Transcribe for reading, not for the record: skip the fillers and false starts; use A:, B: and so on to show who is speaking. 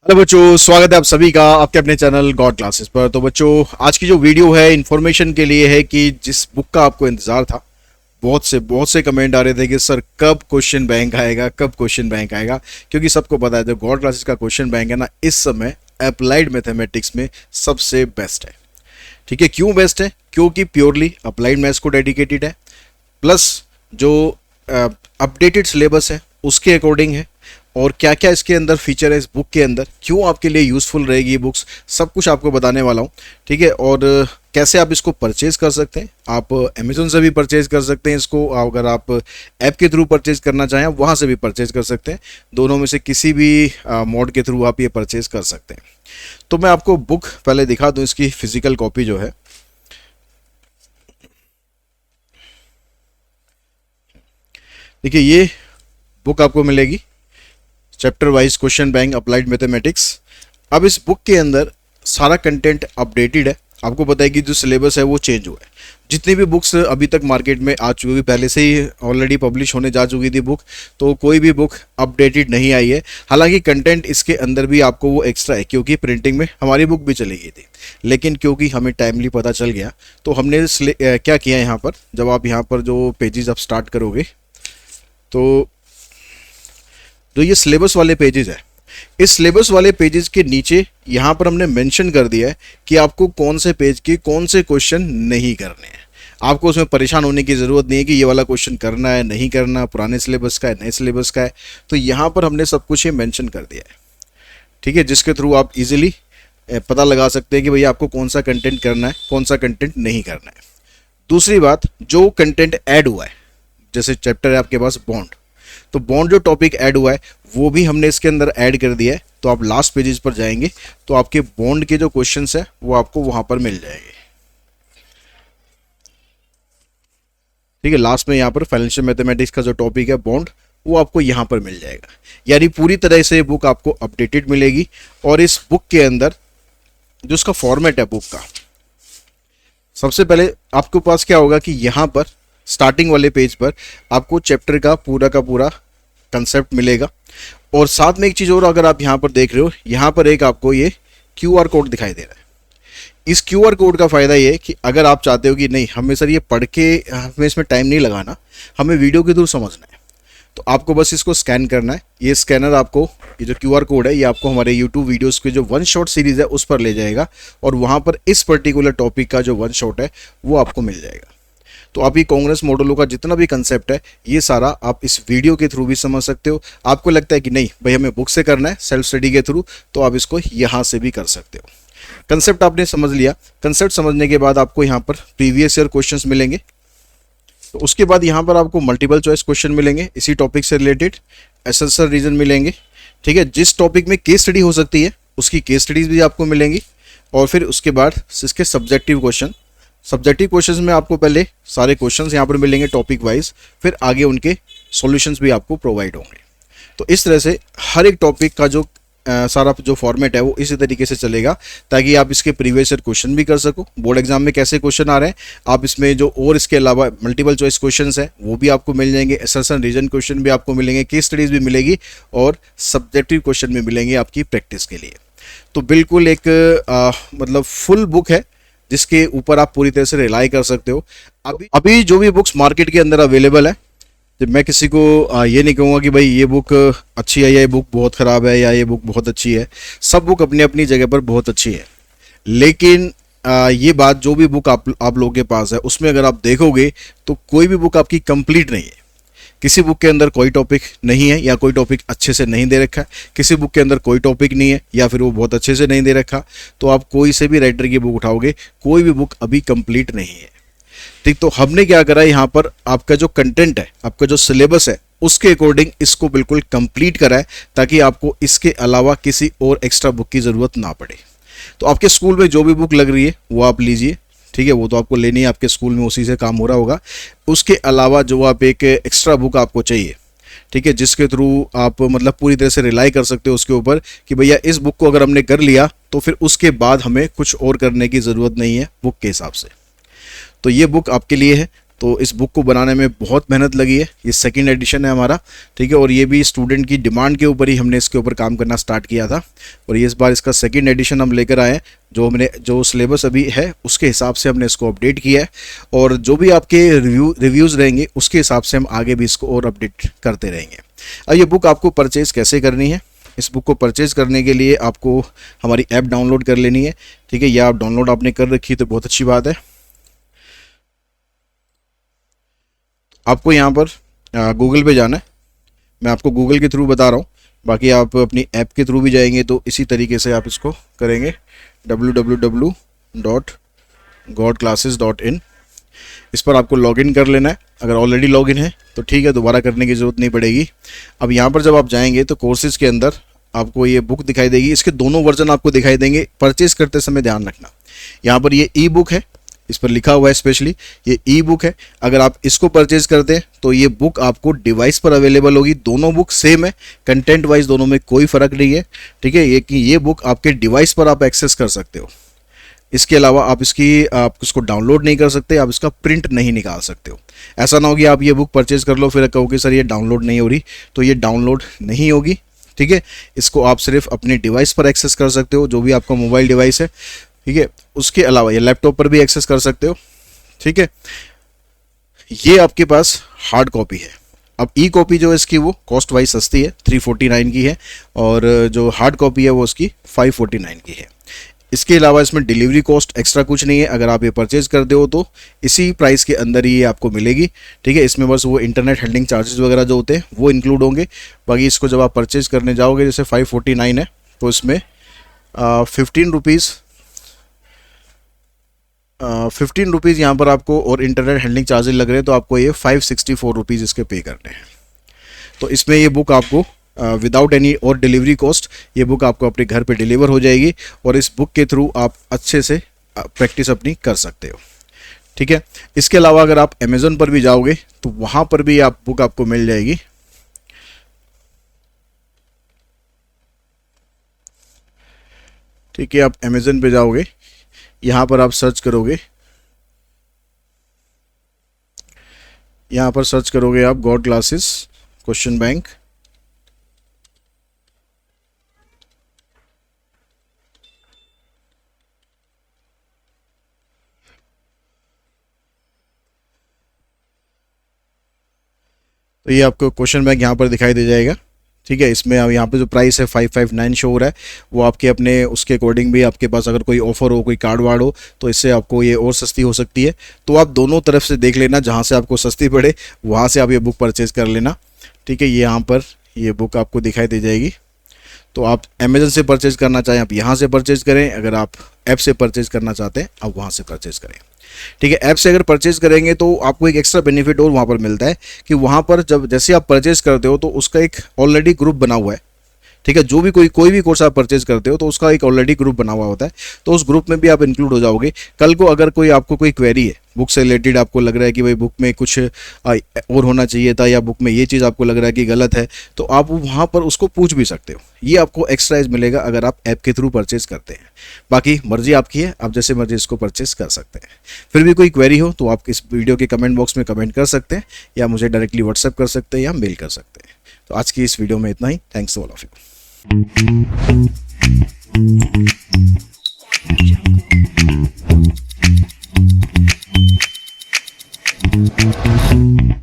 A: Hello बच्चों, स्वागत है आप सभी का आपके अपने चैनल गॉड क्लासेस पर। तो बच्चों, आज की जो वीडियो है इन्फॉर्मेशन के लिए है कि जिस बुक का आपको इंतजार था, बहुत से कमेंट आ रहे थे कि सर कब क्वेश्चन बैंक आएगा, कब क्वेश्चन बैंक आएगा। क्योंकि सबको पता है जो गॉड क्लासेस का क्वेश्चन बैंक है ना, इस समय अप्लाइड मैथमेटिक्स में सबसे बेस्ट है। ठीक है, क्यों बेस्ट है? क्योंकि प्योरली अप्लाइड मैथ्स को डेडिकेटेड है, प्लस जो अपडेटेड सिलेबस है उसके अकॉर्डिंग है, और क्या क्या इसके अंदर फीचर है इस बुक के अंदर, क्यों आपके लिए यूज़फुल रहेगी ये बुक्स, सब कुछ आपको बताने वाला हूँ। ठीक है, और कैसे आप इसको परचेज कर सकते हैं। आप अमेज़न से भी परचेज कर सकते हैं इसको, अगर आप ऐप के थ्रू परचेज करना चाहें वहाँ से भी परचेज कर सकते हैं। दोनों में से किसी भी मोड के थ्रू आप ये परचेज कर सकते हैं। तो मैं आपको बुक पहले दिखा दूँ, इसकी फिजिकल कॉपी जो है। देखिए, ये बुक आपको मिलेगी chapter wise question bank applied mathematics. अब इस बुक के अंदर सारा कंटेंट अपडेटेड है। आपको पता है कि जो सिलेबस है वो चेंज हुआ है। जितनी भी बुक्स अभी तक मार्केट में आ चुकी, पहले से ही ऑलरेडी पब्लिश होने जा चुकी थी बुक, तो कोई भी बुक अपडेटेड नहीं आई है। हालांकि कंटेंट इसके अंदर भी आपको वो एक्स्ट्रा है, क्योंकि प्रिंटिंग में हमारी बुक भी चली गई थी, लेकिन क्योंकि हमें टाइमली पता चल गया तो हमने क्या किया, यहाँ पर जब आप यहाँ पर जो पेजेस आप स्टार्ट करोगे तो जो ये सिलेबस वाले पेजेस है, इस सिलेबस वाले पेजेस के नीचे यहाँ पर हमने मेंशन कर दिया है कि आपको कौन से पेज के कौन से क्वेश्चन नहीं करने हैं। आपको उसमें परेशान होने की ज़रूरत नहीं है कि ये वाला क्वेश्चन करना है नहीं करना, पुराने सिलेबस का है नए सिलेबस का है। तो यहाँ पर हमने सब कुछ ये मेंशन कर दिया है। ठीक है, जिसके थ्रू आप इजीली पता लगा सकते हैं कि भैया आपको कौन सा कंटेंट करना है, कौन सा कंटेंट नहीं करना है। दूसरी बात, जो कंटेंट ऐड हुआ है, जैसे चैप्टर है आपके पास बॉन्ड, तो बॉन्ड जो टॉपिक ऐड हुआ है वो भी हमने इसके अंदर ऐड कर दिया है। तो आप लास्ट पेजेस पर जाएंगे तो आपके बॉन्ड के जो क्वेश्चंस है वो आपको वहां पर मिल जाएंगे। ठीक है, लास्ट में यहाँ पर फाइनेंशियल मैथमेटिक्स का जो टॉपिक है बॉन्ड, वो आपको यहाँ पर मिल जाएगा। यानी पूरी तरह से बुक आपको अपडेटेड मिलेगी। और इस बुक के अंदर जो उसका फॉर्मेट है बुक का, सबसे पहले आपके पास क्या होगा कि यहाँ पर स्टार्टिंग वाले पेज पर आपको चैप्टर का पूरा कंसेप्ट मिलेगा। और साथ में एक चीज़ और, अगर आप यहाँ पर देख रहे हो, यहाँ पर एक आपको ये क्यूआर कोड दिखाई दे रहा है। इस क्यूआर कोड का फ़ायदा ये है कि अगर आप चाहते हो कि नहीं हमें सर ये पढ़ के हमें इसमें टाइम नहीं लगाना, हमें वीडियो के थ्रू समझना है, तो आपको बस इसको स्कैन करना है। ये स्कैनर आपको, ये जो क्यूआर कोड है, ये आपको हमारे यूट्यूब वीडियोज़ के जो वन शॉट सीरीज़ है उस पर ले जाएगा, और वहाँ पर इस पर्टिकुलर टॉपिक का जो वन शॉट है वो आपको मिल जाएगा। तो आप ये कांग्रेस मॉडलों का जितना भी कंसेप्ट है ये सारा आप इस वीडियो के थ्रू भी समझ सकते हो। आपको लगता है कि नहीं भाई हमें बुक से करना है, सेल्फ स्टडी के थ्रू, तो आप इसको यहाँ से भी कर सकते हो। कंसेप्ट आपने समझ लिया। कंसेप्ट समझने के बाद आपको यहाँ पर प्रीवियस ईयर क्वेश्चंस मिलेंगे। तो उसके बाद यहाँ पर आपको मल्टीपल चॉइस क्वेश्चन मिलेंगे इसी टॉपिक से रिलेटेड, एसएसआर रीजन मिलेंगे। ठीक है, जिस टॉपिक में केस स्टडी हो सकती है उसकी केस स्टडीज भी आपको मिलेंगी। और फिर उसके बाद इसके सब्जेक्टिव क्वेश्चंस में आपको पहले सारे क्वेश्चंस यहाँ पर मिलेंगे टॉपिक वाइज, फिर आगे उनके सॉल्यूशंस भी आपको प्रोवाइड होंगे। तो इस तरह से हर एक टॉपिक का जो सारा जो फॉर्मेट है वो इसी तरीके से चलेगा, ताकि आप इसके प्रीवियस ईयर क्वेश्चन भी कर सको। बोर्ड एग्जाम में कैसे क्वेश्चन आ रहे हैं आप इसमें जो, और इसके अलावा मल्टीपल चॉइस क्वेश्चंस हैं वो भी आपको मिल जाएंगे, एसएसआर रीजन क्वेश्चन भी आपको मिलेंगे, केस स्टडीज भी मिलेगी, और सब्जेक्टिव क्वेश्चन भी मिलेंगे आपकी प्रैक्टिस के लिए। तो बिल्कुल एक मतलब फुल बुक है जिसके ऊपर आप पूरी तरह से रिलाई कर सकते हो। अभी जो भी बुक्स मार्केट के अंदर अवेलेबल है, तो मैं किसी को ये नहीं कहूँगा कि भाई ये बुक अच्छी है या ये बुक बहुत ख़राब है या ये बुक बहुत अच्छी है। सब बुक अपनी अपनी जगह पर बहुत अच्छी है, लेकिन ये बात, जो भी बुक आप लोगों के पास है उसमें अगर आप देखोगे तो कोई भी बुक आपकी कंप्लीट नहीं है। किसी बुक के अंदर कोई टॉपिक नहीं है, या कोई टॉपिक अच्छे से नहीं दे रखा है, किसी बुक के अंदर कोई टॉपिक नहीं है, या फिर वो बहुत अच्छे से नहीं दे रखा। तो आप कोई से भी राइटर की बुक उठाओगे, कोई भी बुक अभी कंप्लीट नहीं है। ठीक, तो हमने क्या करा, यहाँ पर आपका जो कंटेंट है, आपका जो सिलेबस है, उसके अकॉर्डिंग इसको बिल्कुल कंप्लीट करा है, ताकि आपको इसके अलावा किसी और एक्स्ट्रा बुक की ज़रूरत ना पड़े। तो आपके स्कूल में जो भी बुक लग रही है वो आप लीजिए। ठीक है, वो तो आपको लेनी है, आपके स्कूल में उसी से काम हो रहा होगा। उसके अलावा जो आप एक एक्स्ट्रा बुक आपको चाहिए, ठीक है, जिसके थ्रू आप मतलब पूरी तरह से रिलाई कर सकते हो उसके ऊपर कि भैया इस बुक को अगर हमने कर लिया तो फिर उसके बाद हमें कुछ और करने की ज़रूरत नहीं है बुक के हिसाब से। तो ये बुक आपके लिए है। तो इस बुक को बनाने में बहुत मेहनत लगी है। ये सेकंड एडिशन है हमारा, ठीक है, और ये भी स्टूडेंट की डिमांड के ऊपर ही हमने इसके ऊपर काम करना स्टार्ट किया था, और ये इस बार इसका सेकंड एडिशन हम लेकर आए हैं। जो सिलेबस अभी है उसके हिसाब से हमने इसको अपडेट किया है, और जो भी आपके रिव्यूज़ रहेंगे उसके हिसाब से हम आगे भी इसको और अपडेट करते रहेंगे। अब ये बुक आपको परचेज़ कैसे करनी है? इस बुक को परचेज़ करने के लिए आपको हमारी ऐप डाउनलोड कर लेनी है, ठीक है। या आप डाउनलोड आपने कर रखी है तो बहुत अच्छी बात है। आपको यहाँ पर गूगल पे जाना है, मैं आपको गूगल के थ्रू बता रहा हूँ, बाकी आप अपनी ऐप के थ्रू भी जाएंगे तो इसी तरीके से आप इसको करेंगे, www.godclasses.in। इस पर आपको लॉगिन कर लेना है। अगर ऑलरेडी लॉगिन है तो ठीक है, दोबारा करने की ज़रूरत नहीं पड़ेगी। अब यहाँ पर जब आप जाएंगे तो कोर्सेज़ के अंदर आपको ये बुक दिखाई देगी। इसके दोनों वर्जन आपको दिखाई देंगे। परचेज़ करते समय ध्यान रखना, यहाँ पर ये ई बुक है, इस पर लिखा हुआ है स्पेशली ये ई बुक है। अगर आप इसको परचेज करते हैं तो ये बुक आपको डिवाइस पर अवेलेबल होगी। दोनों बुक सेम है, कंटेंट वाइज दोनों में कोई फ़र्क नहीं है, ठीक है। ये बुक आपके डिवाइस पर आप एक्सेस कर सकते हो। इसके अलावा आप इसको डाउनलोड नहीं कर सकते, आप इसका प्रिंट नहीं निकाल सकते हो। ऐसा ना हो कि आप ये बुक परचेज कर लो फिर कहोगे सर ये डाउनलोड नहीं हो रही, तो ये डाउनलोड नहीं होगी, ठीक है। इसको आप सिर्फ अपने डिवाइस पर एक्सेस कर सकते हो, जो भी आपका मोबाइल डिवाइस है, ठीक है। उसके अलावा ये लैपटॉप पर भी एक्सेस कर सकते हो, ठीक है। ये आपके पास हार्ड कॉपी है। अब ई कॉपी जो है इसकी वो कॉस्ट वाइज सस्ती है, 349 की है, और जो हार्ड कॉपी है वो उसकी 549 की है। इसके अलावा इसमें डिलीवरी कॉस्ट एक्स्ट्रा कुछ नहीं है। अगर आप ये परचेज करते हो तो इसी प्राइस के अंदर ही ये आपको मिलेगी, ठीक है। इसमें बस वो इंटरनेट हेल्डिंग चार्जेस वगैरह जो होते हैं वो इंक्लूड होंगे। बाकी इसको जब आप परचेज करने जाओगे, जैसे 549 है तो इसमें 15 रुपीज़ यहाँ पर आपको और इंटरनेट हैंडलिंग चार्जेस लग रहे हैं, तो आपको ये 564 रुपीज़ इसके पे करने हैं। तो इसमें ये बुक आपको विदाउट एनी और डिलीवरी कॉस्ट ये बुक आपको अपने घर पे डिलीवर हो जाएगी, और इस बुक के थ्रू आप अच्छे से प्रैक्टिस अपनी कर सकते हो, ठीक है। इसके अलावा अगर आप अमेज़न पर भी जाओगे तो वहाँ पर भी आप बुक आपको मिल जाएगी, ठीक है। आप अमेज़न पे जाओगे, यहाँ पर आप सर्च करोगे, यहाँ पर सर्च करोगे आप गॉड क्लासेस क्वेश्चन बैंक, तो ये आपको क्वेश्चन बैंक यहाँ पर दिखाई दे जाएगा, ठीक है। इसमें अब यहाँ पे जो प्राइस है 559 शो हो रहा है, वो आपके अपने उसके अकॉर्डिंग भी आपके पास अगर कोई ऑफर हो, कोई कार्ड वार्ड हो, तो इससे आपको ये और सस्ती हो सकती है। तो आप दोनों तरफ से देख लेना, जहाँ से आपको सस्ती पड़े वहाँ से आप ये बुक परचेज़ कर लेना, ठीक है। ये यहाँ पर ये बुक आपको दिखाई दे जाएगी। तो आप अमेज़न से परचेज़ करना चाहें आप यहाँ से परचेज़ करें, अगर आप ऐप से परचेज़ करना चाहते हैं आप वहाँ से परचेज़ करें, ठीक है। ऐप से अगर परचेज़ करेंगे तो आपको एक एक्स्ट्रा बेनिफिट और वहाँ पर मिलता है कि वहाँ पर जब जैसे आप परचेज़ करते हो तो उसका एक ऑलरेडी ग्रुप बना हुआ है, ठीक है। जो भी कोई भी कोर्स आप परचेज करते हो तो उसका एक ऑलरेडी ग्रुप बना हुआ होता है, तो उस ग्रुप में भी आप इंक्लूड हो जाओगे। कल को अगर आपको कोई क्वेरी है बुक से रिलेटेड, आपको लग रहा है कि भाई बुक में कुछ और होना चाहिए था, या बुक में ये चीज़ आपको लग रहा है कि गलत है, तो आप वहाँ पर उसको पूछ भी सकते हो। ये आपको एक्स्ट्रा एज मिलेगा अगर आप ऐप के थ्रू परचेज करते हैं। बाकी मर्जी आपकी है, आप जैसे मर्जी इसको परचेज कर सकते हैं। फिर भी कोई क्वेरी हो तो आप इस वीडियो के कमेंट बॉक्स में कमेंट कर सकते हैं, या मुझे डायरेक्टली व्हाट्सएप कर सकते हैं या मेल कर सकते हैं। तो आज की इस वीडियो में इतना ही। Thanks all of you. Jungle.